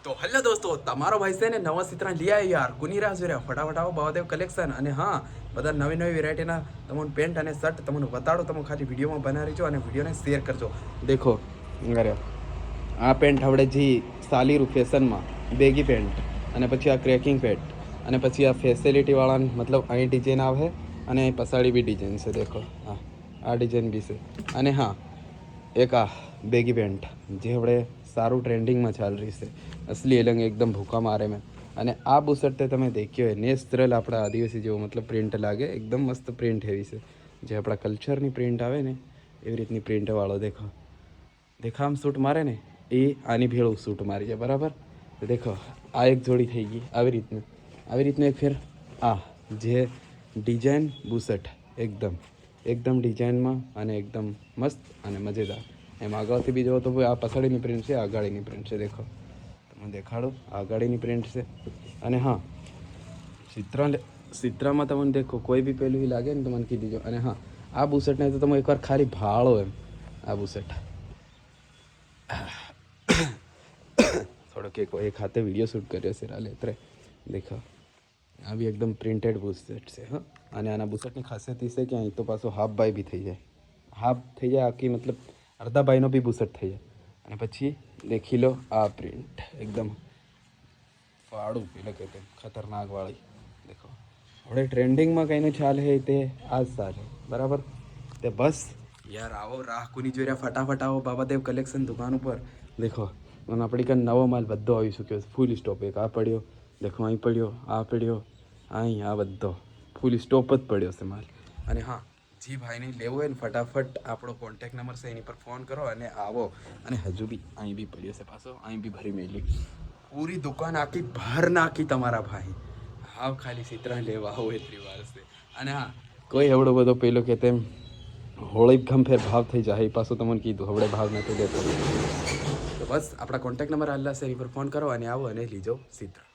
તો હેલો દોસ્તો, તમારો ભાઈ છે ને નવા ચિત્ર લઈ આવ્યો યાર. કોની રાહ જોઈ રહ્યા? ફટાફટ આવો બાવાદેવ કલેક્શન. અને હા, બધા નવી નવી વેરાયટીના તમને પેન્ટ અને શર્ટ તમને બતાડો. તમે ખાલી વિડીયોમાં બનાવી છો અને વિડીયોને શેર કરજો. દેખો અરે આ પેન્ટ આવડે જી સાલીરું ફેશનમાં બેગી પેન્ટ, અને પછી આ ક્રેકિંગ પેન્ટ, અને પછી આ ફેસિલિટીવાળા મતલબ અહીં ડિઝાઇન આવે અને અહીં પસાડી બી ડિઝાઇન છે. દેખો હા, આ ડિઝાઇન બી છે. અને હા, એક આ બેગી પેન્ટ જે આપણે સારું ટ્રેન્ડિંગમાં ચાલી રહી છે. અસલી એલંગ એકદમ ભૂકા મારે મેં. અને આ બુશર્ટ તે તમે દેખ્યો હોય નેચરલ આપણા આદિવાસી જેવો મતલબ પ્રિન્ટ લાગે, એકદમ મસ્ત પ્રિન્ટ એવી છે. જે આપણા કલ્ચરની પ્રિન્ટ આવે ને એવી રીતની પ્રિન્ટવાળો દેખો આમ સૂટ મારે ને એ આની ભેળું સૂટ મારી છે બરાબર. તો દેખો આ એક જોડી થઈ ગઈ આવી રીતનું એક ફેર આ જે ડિઝાઇન બુશર્ટ એકદમ ડિઝાઇનમાં અને એકદમ મસ્ત અને મજેદાર. એમ આગળથી બી જોવો તો આ પછાડીની પ્રિન્ટ છે, આગાડીની પ્રિન્ટ છે. દેખો તમને દેખાડું, આગાડીની પ્રિન્ટ છે. અને હા, ચિત્રમાં તમને દેખો કોઈ બી પેલું લાગે ને તો મને કીધી દીજો. અને હા, આ બુશર્ટને તો તમે એકવાર ખાલી ભાળો એમ. આ બુશર્ટ થોડોક એક હાથે વિડીયો શૂટ કર્યો છે રાલે અત્રે. દેખો આ બી એકદમ પ્રિન્ટેડ બુશર્ટ છે. હા, અને આના બુશર્ટની ખાસિયત એ છે કે અહીં તો પાછો હાફ બાય બી થઈ જાય આખી, મતલબ અડધા બાયનો બી બુશર્ટ થઈ જાય. અને પછી દેખી લો આ પ્રિન્ટ એકદમ ફાડું પેલો કે ખતરનાક વાળી. દેખો હવે ટ્રેન્ડિંગમાં કંઈનું ચાલ હે તે આ જ ચાલે બરાબર. તે બસ યાર આવો, રાહ કોની જોઈ રહ્યા? ફટાફટ આવો બાબાદેવ કલેક્શન દુકાન ઉપર. દેખો અને આપણી કાંઈ નવો માલ બધો આવી ચૂક્યો છે. Full stop. એક આ પડ્યો, દેખો અહીં પડ્યો, આ પડ્યો, અહીં આ બધો ફૂલ સ્ટોપ જ પડ્યો છે માલ. અને હા, જી ભાઈને લેવો હોય ને ફટાફટ આપણો કોન્ટેક નંબર છે એની પર ફોન કરો અને આવો. અને હજુ બી અહીં બી પડ્યો છે પાછો, અહીં બી ભરી મેલી પૂરી દુકાન આખી બહાર નાખી તમારા ભાઈ. હાવ ખાલી ચિત્ર લેવા આવો એટલી વાર છે. અને હા, કોઈ એવડો બધો પેલો કે તેમ હોળી ગમ ફેર ભાવ થઈ જાય એ પાછું તમને કીધું હવડે ભાવ નથી દેતો. તો બસ આપણા કોન્ટેક નંબર આલ્લા છે એની પર ફોન કરો અને આવો અને લીજો ચિત્ર.